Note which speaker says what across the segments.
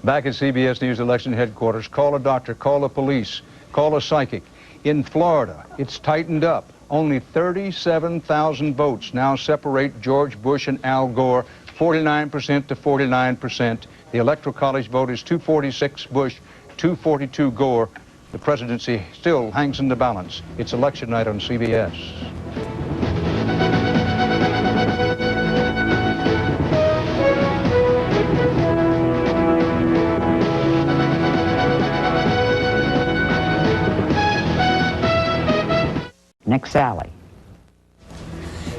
Speaker 1: Back at CBS News election headquarters, call a doctor, call the police, call a psychic. In Florida, it's tightened up. Only 37,000 votes now separate George Bush and Al Gore, 49% to 49%. The Electoral College vote is 246 Bush, 242 Gore. The presidency still hangs in the balance. It's election night on CBS.
Speaker 2: Nick Sally.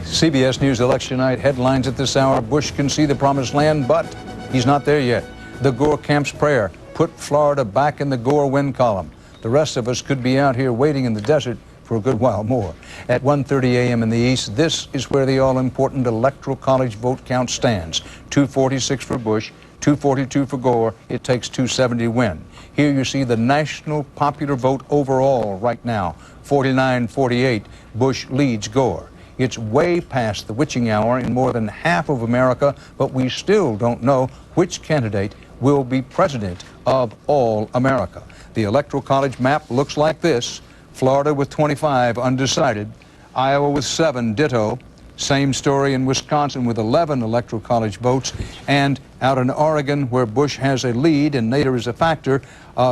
Speaker 1: CBS News election night headlines at this hour. Bush can see the promised land, but he's not there yet. The Gore camp's prayer put Florida back in the Gore win column. The rest of us could be out here waiting in the desert for a good while more. At 1:30 a.m. in the East, this is where the all-important Electoral College vote count stands. 246 for Bush, 242 for Gore. It takes 270 to win. Here you see the national popular vote overall right now. 49-48, Bush leads Gore. It's way past the witching hour in more than half of America, but we still don't know which candidate will be president of all America. The Electoral College map looks like this. Florida with 25 undecided, Iowa with 7 ditto, same story in Wisconsin with 11 Electoral College votes, and out in Oregon where Bush has a lead and Nader is a factor,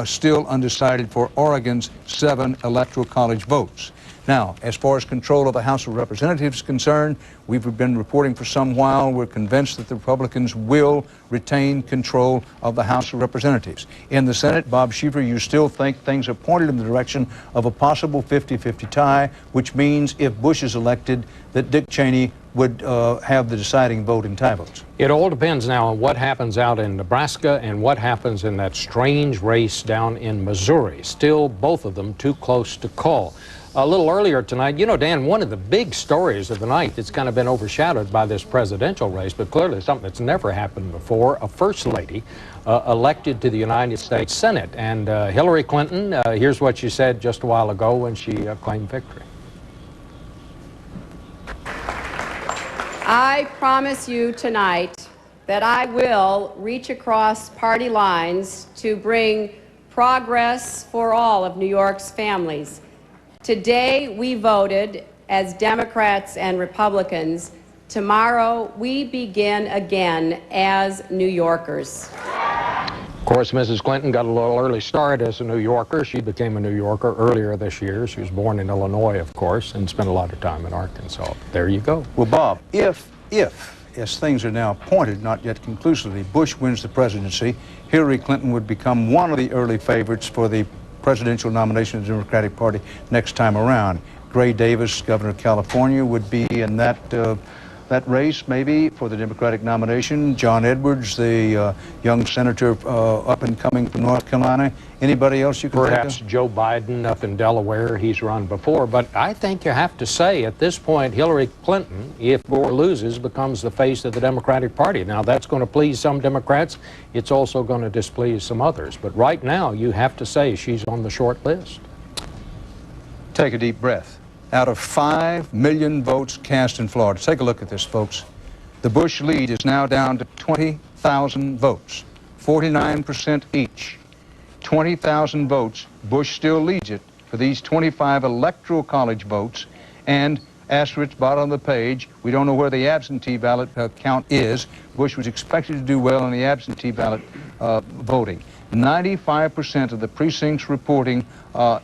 Speaker 1: still undecided for Oregon's 7 Electoral College votes. Now, as far as control of the House of Representatives is concerned, we've been reporting for some while. We're convinced that the Republicans will retain control of the House of Representatives. In the Senate, Bob Schieffer, you still think things are pointed in the direction of a possible 50-50 tie, which means if Bush is elected, that Dick Cheney would have the deciding vote in tie votes.
Speaker 3: It all depends now on what happens out in Nebraska and what happens in that strange race down in Missouri. Still, both of them too close to call. A little earlier tonight, you know, Dan, one of the big stories of the night that's kind of been overshadowed by this presidential race, but clearly something that's never happened before, a first lady elected to the United States Senate. And Hillary Clinton, here's what she said just a while ago when she claimed victory.
Speaker 4: I promise you tonight that I will reach across party lines to bring progress for all of New York's families. Today we voted as Democrats and Republicans. Tomorrow we begin again as New Yorkers.
Speaker 3: Of course, Mrs. Clinton got a little early start as a New Yorker. She became a New Yorker earlier this year. She was born in Illinois, of course, and spent a lot of time in Arkansas. There you go.
Speaker 1: Well, Bob, if, as things are now pointed, not yet conclusively, Bush wins the presidency, Hillary Clinton would become one of the early favorites for the presidential nomination of the Democratic Party next time around. Gray Davis, governor of California, would be in that race, maybe, for the Democratic nomination. John Edwards, the young senator up and coming from North Carolina. Anybody else you can
Speaker 3: Perhaps
Speaker 1: think of?
Speaker 3: Joe Biden up in Delaware. He's run before. But I think you have to say, at this point, Hillary Clinton, if Gore loses, becomes the face of the Democratic Party. Now, that's going to please some Democrats. It's also going to displease some others. But right now, you have to say she's on the short list.
Speaker 1: Take a deep breath. Out of 5 million votes cast in Florida. Take a look at this, folks. The Bush lead is now down to 20,000 votes, 49% each. 20,000 votes, Bush still leads it for these 25 Electoral College votes, and asterisk bottom of the page, we don't know where the absentee ballot count is. Bush was expected to do well on the absentee ballot voting. 95% of the precincts reporting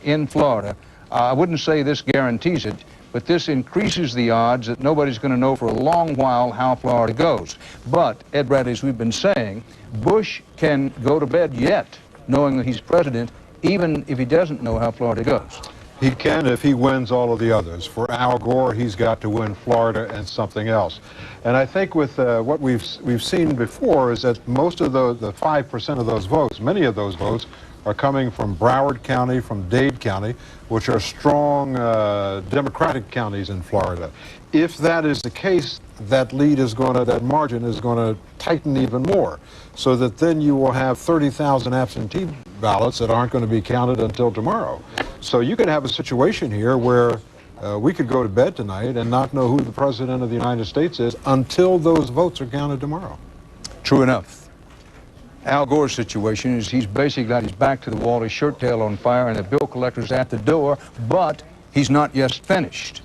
Speaker 1: in Florida. I wouldn't say this guarantees it, but this increases the odds that nobody's going to know for a long while how Florida goes. But, Ed Bradley, as we've been saying, Bush can go to bed yet knowing that he's president, even if he doesn't know how Florida goes.
Speaker 5: He can if he wins all of the others. For Al Gore, he's got to win Florida and something else. And I think with what we've seen before is that most of the 5% of those votes, many of those votes, are coming from Broward County, from Dade County, which are strong Democratic counties in Florida. If that is the case, that margin is going to tighten even more, so that then you will have 30,000 absentee ballots that aren't going to be counted until tomorrow. So you could have a situation here where we could go to bed tonight and not know who the President of the United States is until those votes are counted tomorrow.
Speaker 1: True enough. Al Gore's situation is he's basically got his back to the wall, his shirt tail on fire, and the bill collector's at the door, but he's not yet finished.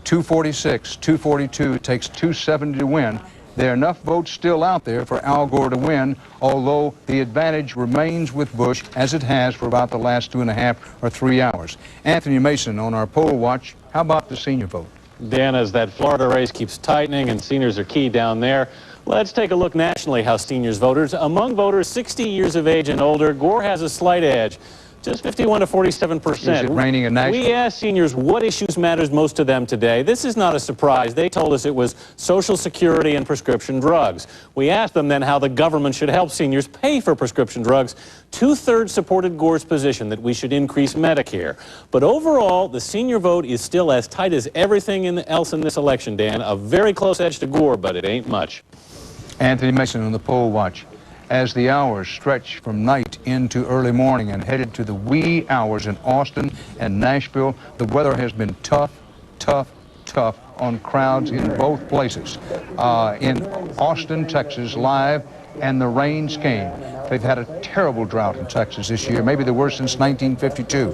Speaker 1: 246, 242, it takes 270 to win. There are enough votes still out there for Al Gore to win, although the advantage remains with Bush, as it has for about the last 2.5 or 3 hours. Anthony Mason on our poll watch, how about the senior vote?
Speaker 2: Dan, as that Florida race keeps tightening and seniors are key down there, let's take a look nationally how seniors voters. Among voters 60 years of age and older, Gore has a slight edge, just 51 to 47%.
Speaker 1: Is it raining in Nashville?
Speaker 2: We asked seniors what issues matters most to them today. This is not a surprise. They told us it was Social Security and prescription drugs. We asked them then how the government should help seniors pay for prescription drugs. 2/3 supported Gore's position that we should increase Medicare. But overall, the senior vote is still as tight as everything else in this election, Dan. A very close edge to Gore, but it ain't much.
Speaker 1: Anthony Mason on the poll watch. As the hours stretch from night into early morning and headed to the wee hours in Austin and Nashville, the weather has been tough, tough, tough on crowds in both places. In Austin, Texas, live, and the rains came. They've had a terrible drought in Texas this year, maybe the worst since 1952.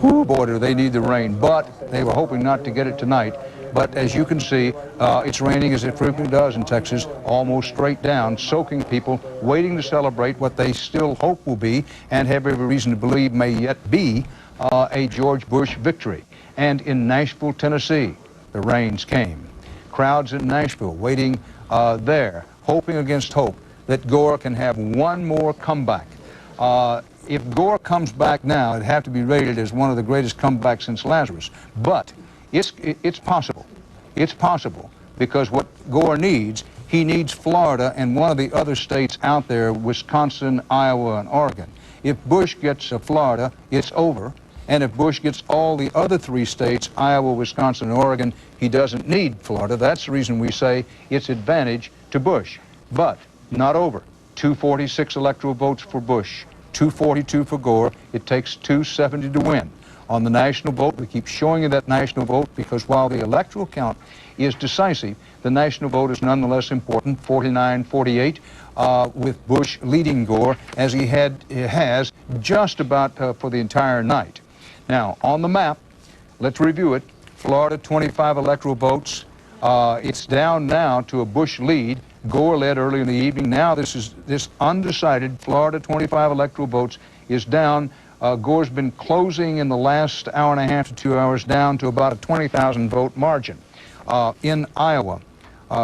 Speaker 1: Whoo, boy, do they need the rain, but they were hoping not to get it tonight. But as you can see, it's raining as it frequently does in Texas, almost straight down, soaking people, waiting to celebrate what they still hope will be, and have every reason to believe may yet be, a George Bush victory. And in Nashville, Tennessee, the rains came. Crowds in Nashville waiting there, hoping against hope that Gore can have one more comeback. If Gore comes back now, it'd have to be rated as one of the greatest comebacks since Lazarus. But it's possible. It's possible because what Gore needs, he needs Florida and one of the other states out there, Wisconsin, Iowa, and Oregon. If Bush gets Florida, it's over. And if Bush gets all the other 3 states, Iowa, Wisconsin, and Oregon, he doesn't need Florida. That's the reason we say it's advantage to Bush. But not over. 246 electoral votes for Bush, 242 for Gore. It takes 270 to win. On the national vote, we keep showing you that national vote because while the electoral count is decisive, the national vote is nonetheless important, 49-48, with Bush leading Gore as he has just about for the entire night. Now, on the map, let's review it. Florida, 25 electoral votes. It's down now to a Bush lead. Gore led early in the evening. Now this undecided Florida 25 electoral votes is down. Gore's been closing in the last hour and a half to 2 hours down to about a 20,000 vote margin. In Iowa,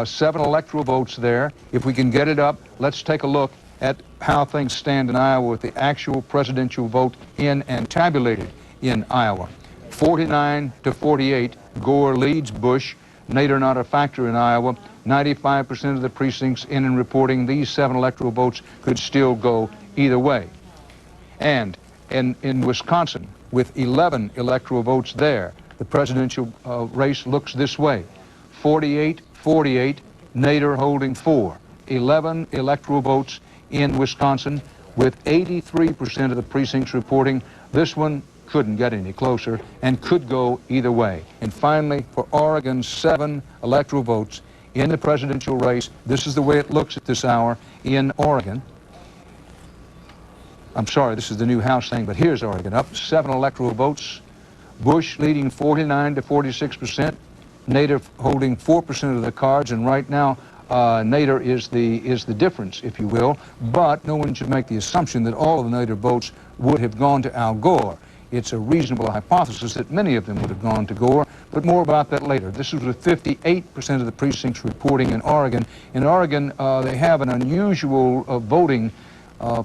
Speaker 1: 7 electoral votes there. If we can get it up, let's take a look at how things stand in Iowa with the actual presidential vote in and tabulated in Iowa. 49-48, Gore leads Bush. Nader not a factor in Iowa. 95% of the precincts in and reporting these 7 electoral votes could still go either way. And in Wisconsin, with 11 electoral votes there, the presidential race looks this way. 48-48, Nader holding 4. 11 electoral votes in Wisconsin, with 83% of the precincts reporting. This one couldn't get any closer and could go either way. And finally, for Oregon, 7 electoral votes in the presidential race. This is the way it looks at this hour in Oregon. I'm sorry, this is the new House thing, but here's Oregon up 7 electoral votes. Bush leading 49-46%. Nader holding 4% of the cards, and right now Nader is the difference, if you will. But no one should make the assumption that all of the Nader votes would have gone to Al Gore. It's a reasonable hypothesis that many of them would have gone to Gore, but more about that later. This was with 58% of the precincts reporting in Oregon. In Oregon, they have an unusual voting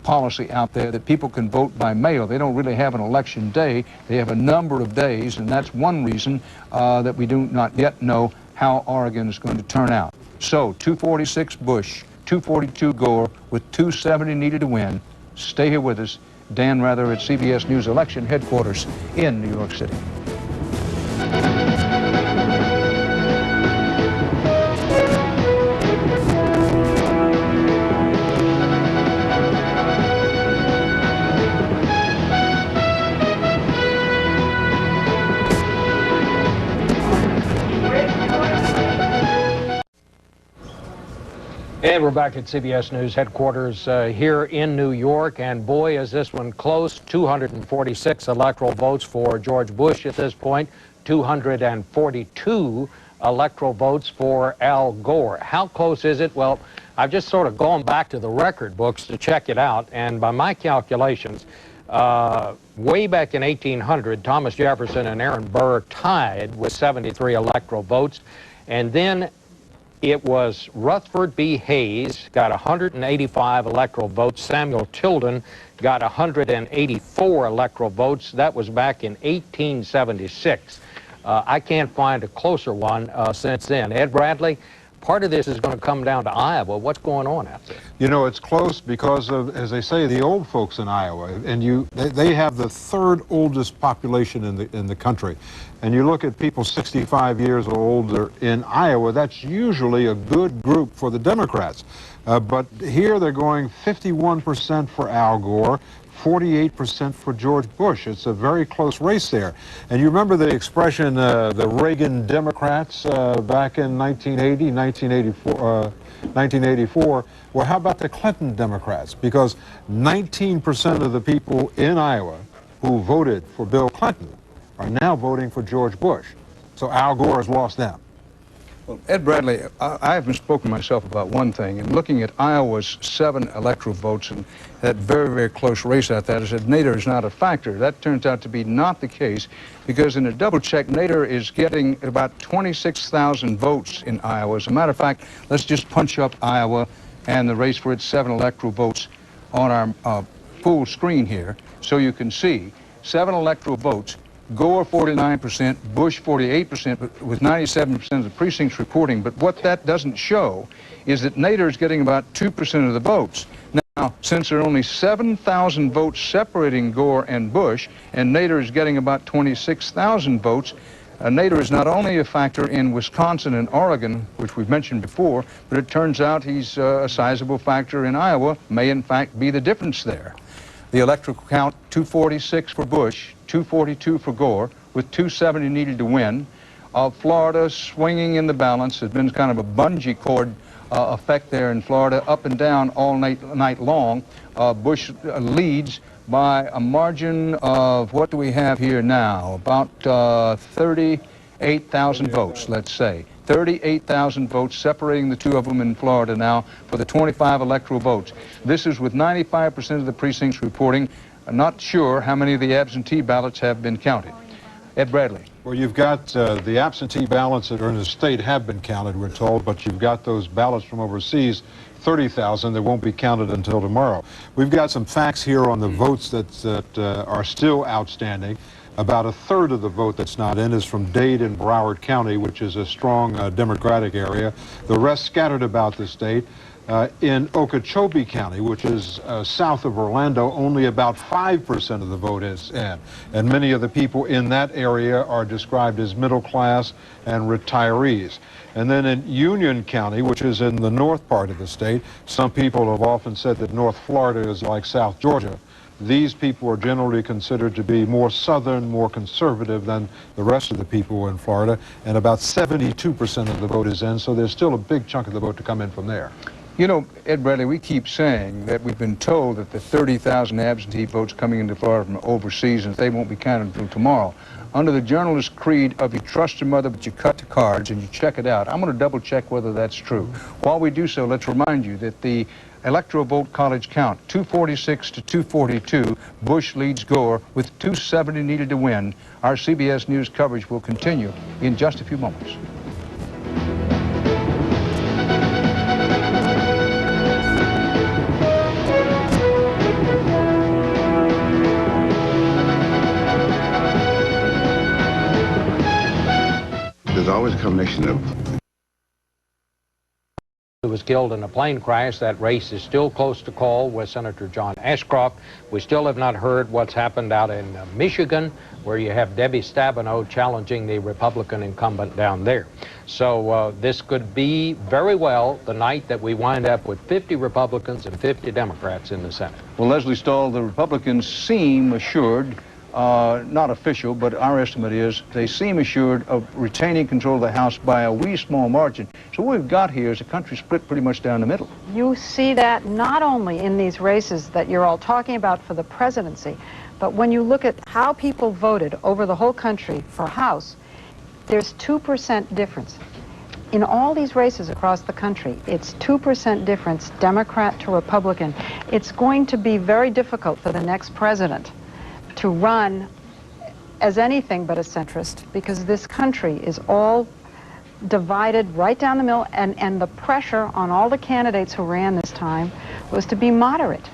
Speaker 1: policy out there that people can vote by mail. They don't really have an election day. They have a number of days, and that's one reason that we do not yet know how Oregon is going to turn out. So, 246 Bush, 242 Gore, with 270 needed to win. Stay here with us. Dan Rather at CBS News Election Headquarters in New York City.
Speaker 2: And
Speaker 3: And we're back at CBS News headquarters here in New York, and boy, is this one close. 246 electoral votes for George Bush at this point, 242 electoral votes for Al Gore. How close is it? Well, I've just sort of gone back to the record books to check it out, and by my calculations, way back in 1800, Thomas Jefferson and Aaron Burr tied with 73 electoral votes, and then it was Rutherford B. Hayes got 185 electoral votes. Samuel Tilden got 184 electoral votes. That was back in 1876. I can't find a closer one since then. Ed Bradley, part of this is going to come down to Iowa. What's going on out there?
Speaker 5: You know, it's close because of, as they say, the old folks in Iowa, and they have the third oldest population in the country. And you look at people 65 years or older in Iowa, that's usually a good group for the Democrats. But here they're going 51% for Al Gore, 48% for George Bush. It's a very close race there. And you remember the expression, the Reagan Democrats back in 1984. Well, how about the Clinton Democrats? Because 19% of the people in Iowa who voted for Bill Clinton are now voting for George Bush. So Al Gore has lost them.
Speaker 1: Well, Ed Bradley, I haven't spoken myself about one thing. And looking at Iowa's 7 electoral votes and that very, very close race out there, I said Nader is not a factor. That turns out to be not the case, because in a double check, Nader is getting about 26,000 votes in Iowa. As a matter of fact, let's just punch up Iowa and the race for its 7 electoral votes on our full screen here, so you can see 7 electoral votes. Gore 49%, Bush 48%, but with 97% of the precincts reporting. But what that doesn't show is that Nader is getting about 2% of the votes. Now, since there are only 7,000 votes separating Gore and Bush, and Nader is getting about 26,000 votes, Nader is not only a factor in Wisconsin and Oregon, which we've mentioned before, but it turns out he's a sizable factor in Iowa, may in fact be the difference there. The electoral count, 246 for Bush, 242 for Gore, with 270 needed to win. Florida swinging in the balance. There's been kind of a bungee cord effect there in Florida, up and down all night long. Bush leads by a margin of, what do we have here now? About 38,000 votes, let's say. 38,000 votes separating the two of them in Florida now for the 25 electoral votes. This is with 95% of the precincts reporting. I'm not sure how many of the absentee ballots have been counted. Ed Bradley.
Speaker 5: Well, you've got the absentee ballots that are in the state have been counted, we're told, but you've got those ballots from overseas, 30,000, that won't be counted until tomorrow. We've got some facts here on the votes that are still outstanding. About a third of the vote that's not in is from Dade and Broward County, which is a strong Democratic area. The rest scattered about the state. In Okeechobee County, which is south of Orlando, only about 5% of the vote is in. And many of the people in that area are described as middle class and retirees. And then in Union County, which is in the north part of the state, some people have often said that North Florida is like South Georgia. These people are generally considered to be more southern, more conservative than the rest of the people in Florida, and about 72% of the vote is in, so there's still a big chunk of the vote to come in from there.
Speaker 1: You know, Ed Bradley, we keep saying that we've been told that the 30,000 absentee votes coming into Florida from overseas, and they won't be counted until tomorrow. Under the journalist creed of you trust your mother, but you cut the cards and you check it out, I'm going to double check whether that's true. While we do so, let's remind you that the electoral vote college count, 246 to 242, Bush leads Gore with 270 needed to win. Our CBS News coverage will continue in just a few moments.
Speaker 6: There's always a combination of
Speaker 3: who was killed in a plane crash. That race is still close to call with Senator John Ashcroft. We still have not heard what's happened out in Michigan, where you have Debbie Stabenow challenging the Republican incumbent down there. So this could be very well the night that we wind up with 50 Republicans and 50 Democrats in the Senate.
Speaker 1: Well, Leslie Stahl, the Republicans seem assured not official, but our estimate is they seem assured of retaining control of the House by a wee small margin. So what we've got here is a country split pretty much down the middle.
Speaker 7: You see that not only in these races that you're all talking about for the presidency, but when you look at how people voted over the whole country for House, there's 2% difference. In all these races across the country, it's 2% difference, Democrat to Republican. It's going to be very difficult for the next president to run as anything but a centrist, because this country is all divided right down the middle, and the pressure on all the candidates who ran this time was to be moderate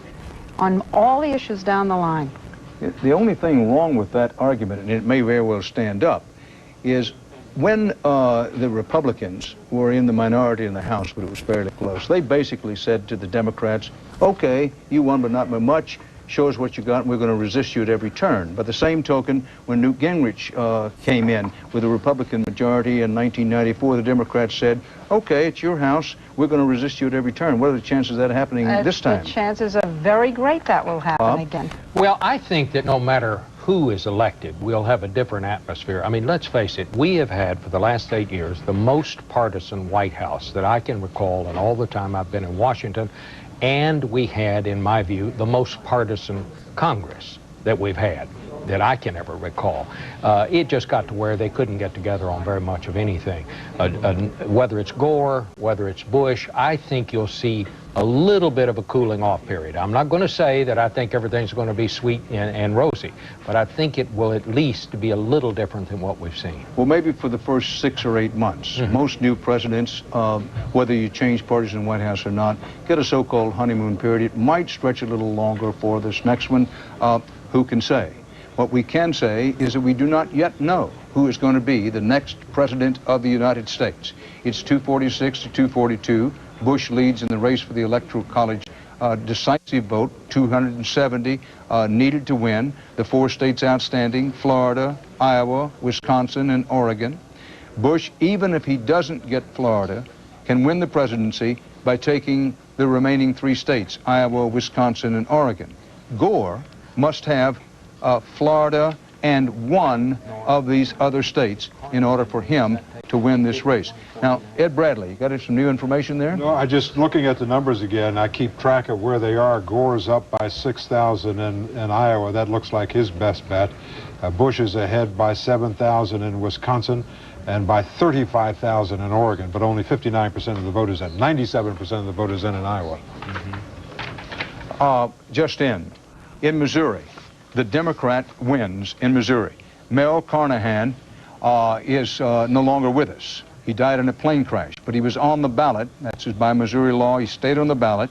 Speaker 7: on all the issues down the line.
Speaker 1: The only thing wrong with that argument, and it may very well stand up, is when the Republicans were in the minority in the House, but it was fairly close, they basically said to the Democrats, okay, you won but not by much, show us what you got, and we're going to resist you at every turn. By the same token, when Newt Gingrich came in with a Republican majority in 1994, the Democrats said, okay, it's your House, we're going to resist you at every turn. What are the chances of that happening this time?
Speaker 7: The chances are very great that will happen again.
Speaker 3: Well, I think that no matter who is elected, we'll have a different atmosphere. I mean, let's face it, we have had for the last 8 years the most partisan White House that I can recall in all the time I've been in Washington, and we had, in my view, the most partisan Congress that we've had that I can ever recall. It just got to where they couldn't get together on very much of anything. Whether it's Gore, whether it's Bush, I think you'll see a little bit of a cooling off period. I'm not going to say that I think everything's going to be sweet and rosy, but I think it will at least be a little different than what we've seen.
Speaker 1: Well, maybe for the first 6 or 8 months. Most new presidents, whether you change parties in the White House or not, get a so-called honeymoon period. It might stretch a little longer for this next one. Who can say? What we can say is that we do not yet know who is going to be the next president of the United States. It's 246 to 242. Bush leads in the race for the Electoral College decisive vote, 270 needed to win. The 4 states outstanding, Florida, Iowa, Wisconsin, and Oregon. Bush, even if he doesn't get Florida, can win the presidency by taking the remaining 3 states, Iowa, Wisconsin, and Oregon. Gore must have Florida and 1 of these other states in order for him to win this race. Now, Ed Bradley, you got some new information there?
Speaker 5: No, I just looking at the numbers again, I keep track of where they are. Gore's up by 6,000 in Iowa. That looks like his best bet. Bush is ahead by 7,000 in Wisconsin and by 35,000 in Oregon, but only 59% of the vote is in. 97% of the vote is in Iowa.
Speaker 1: Just in Missouri, the Democrat wins in Missouri. Mel Carnahan is no longer with us. He died in a plane crash, but he was on the ballot. That's by Missouri law. He stayed on the ballot.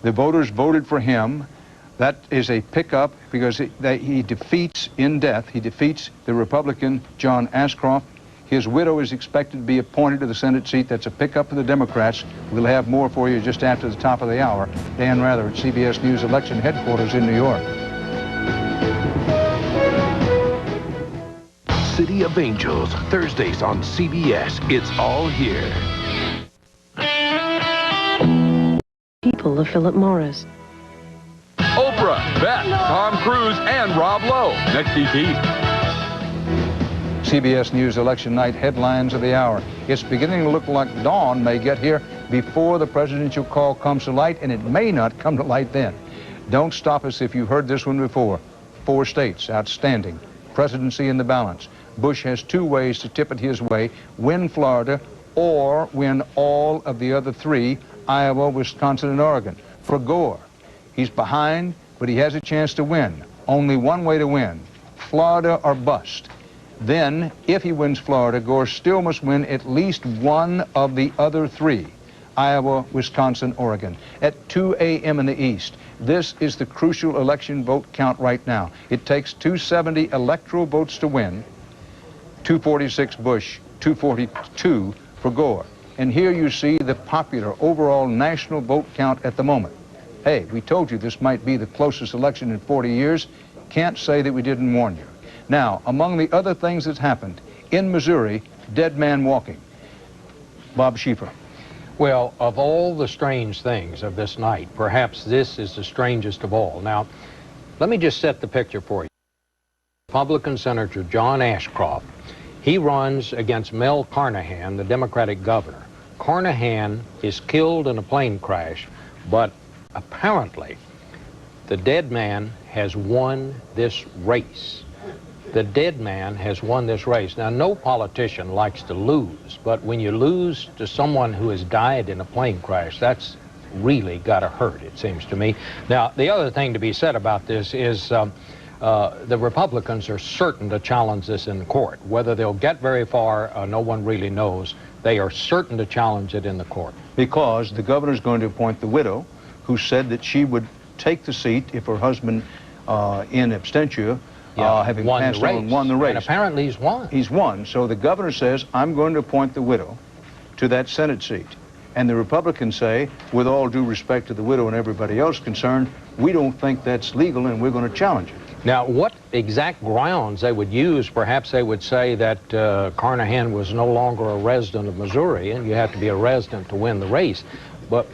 Speaker 1: The voters voted for him. That is a pickup because he defeats, in death, he defeats the Republican John Ashcroft. His widow is expected to be appointed to the Senate seat. That's a pickup for the Democrats. We'll have more for you just after the top of the hour. Dan Rather at CBS News Election Headquarters in New York.
Speaker 8: City of Angels, Thursdays on CBS. It's all here.
Speaker 9: People of Philip Morris.
Speaker 10: Oprah, Beth, Tom Cruise, and Rob Lowe. Next ET.
Speaker 1: CBS News Election Night headlines of the hour. It's beginning to look like dawn may get here before the presidential call comes to light, and it may not come to light then. Don't stop us if you've heard this one before. 4 states outstanding. Presidency in the balance. Bush has 2 ways to tip it his way: win Florida or win all of the other 3, Iowa, Wisconsin, and Oregon. For Gore, he's behind, but he has a chance to win. Only one way to win: Florida or bust. Then, if he wins Florida, Gore still must win at least 1 of the other 3, Iowa, Wisconsin, Oregon, at 2 a.m. in the East. This is the crucial election vote count right now. It takes 270 electoral votes to win, 246 Bush, 242 for Gore. And here you see the popular overall national vote count at the moment. Hey, we told you this might be the closest election in 40 years. Can't say that we didn't warn you. Now, among the other things that's happened, in Missouri, dead man walking. Bob Schieffer.
Speaker 3: Well, of all the strange things of this night, perhaps this is the strangest of all. Now, let me just set the picture for you. Republican Senator John Ashcroft. He runs against Mel Carnahan, the Democratic governor. Carnahan is killed in a plane crash, but apparently the dead man has won this race. The dead man has won this race. Now, no politician likes to lose, but when you lose to someone who has died in a plane crash, that's really got to hurt, it seems to me. Now, the other thing to be said about this is the Republicans are certain to challenge this in court. Whether they'll get very far, no one really knows. They are certain to challenge it in the court.
Speaker 1: Because the governor's going to appoint the widow, who said that she would take the seat if her husband, in absentia, having passed on, won the race.
Speaker 3: And apparently he's won.
Speaker 1: He's won. So the governor says, I'm going to appoint the widow to that Senate seat. And the Republicans say, with all due respect to the widow and everybody else concerned, we don't think that's legal and we're going to challenge it.
Speaker 3: Now, what exact grounds they would use? Perhaps they would say that Carnahan was no longer a resident of Missouri, and you have to be a resident to win the race. But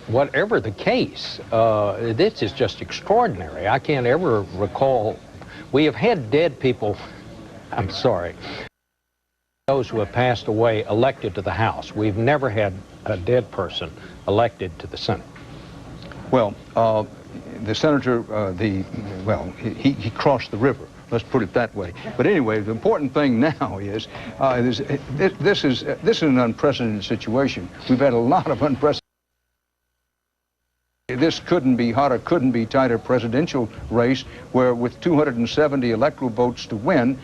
Speaker 3: whatever the case, this is just extraordinary. I can't ever recall. We have had dead people, I'm sorry, those who have passed away elected to the House. We've never had a dead person elected to the Senate.
Speaker 1: Well, the senator, he crossed the river. Let's put it that way. But anyway, the important thing now is this is an unprecedented situation. We've had a lot of unprecedented. This couldn't be hotter, couldn't be tighter presidential race where with 270 electoral votes to win,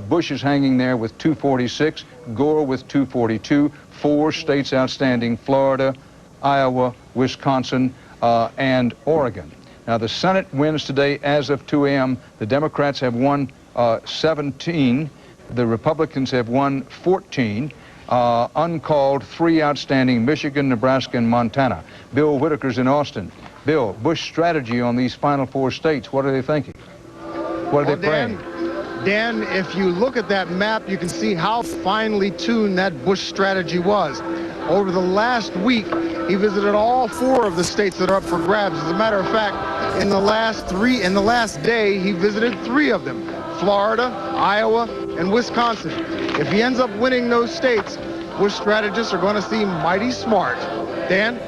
Speaker 1: Bush is hanging there with 246, Gore with 242, 4 states outstanding, Florida, Iowa, Wisconsin, and Oregon. Now, the Senate wins today as of 2 a.m. The Democrats have won 17. The Republicans have won 14. Uncalled, 3 outstanding, Michigan, Nebraska, and Montana. Bill Whitaker's in Austin. Bill, Bush strategy on these final 4 states, what are they thinking? What are they praying?
Speaker 11: Dan, if you look at that map, you can see how finely tuned that Bush strategy was. Over the last week, he visited all 4 of the states that are up for grabs. As a matter of fact, in the last day, he visited 3 of them: Florida, Iowa, and Wisconsin. If he ends up winning those states, Bush strategists are going to seem mighty smart. Dan?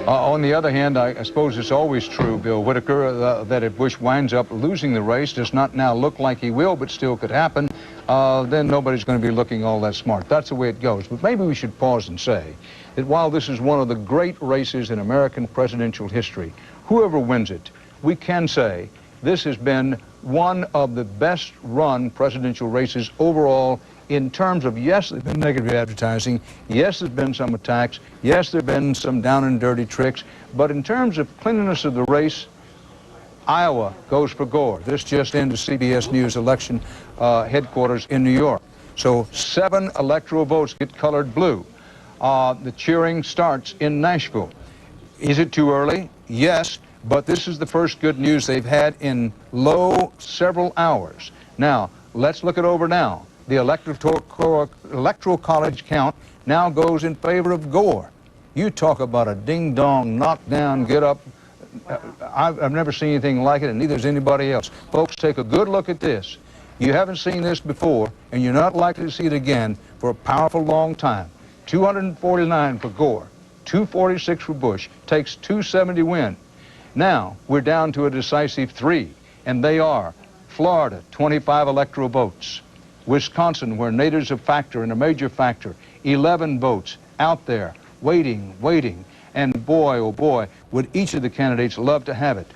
Speaker 1: On the other hand, I suppose it's always true, Bill Whitaker, that if Bush winds up losing the race, does not now look like he will, but still could happen, then nobody's going to be looking all that smart. That's the way it goes. But maybe we should pause and say that while this is one of the great races in American presidential history, whoever wins it, we can say this has been one of the best run presidential races overall in terms of, yes, there's been negative advertising, yes, there's been some attacks, yes, there have been some down and dirty tricks, but in terms of cleanliness of the race, Iowa goes for Gore. This just into CBS News election headquarters in New York. So 7 electoral votes get colored blue. The cheering starts in Nashville. Is it too early? Yes, but this is the first good news they've had in several hours. Now, let's look it over now. The electoral college count now goes in favor of Gore. You talk about a ding-dong, knock-down, get-up. I've never seen anything like it, and neither has anybody else. Folks, take a good look at this. You haven't seen this before, and you're not likely to see it again for a powerful long time. 249 for Gore, 246 for Bush, takes 270 win. Now, we're down to a decisive 3, and they are Florida, 25 electoral votes. Wisconsin, where natives are a factor and a major factor, 11 votes out there, waiting. And boy, oh boy, would each of the candidates love to have it.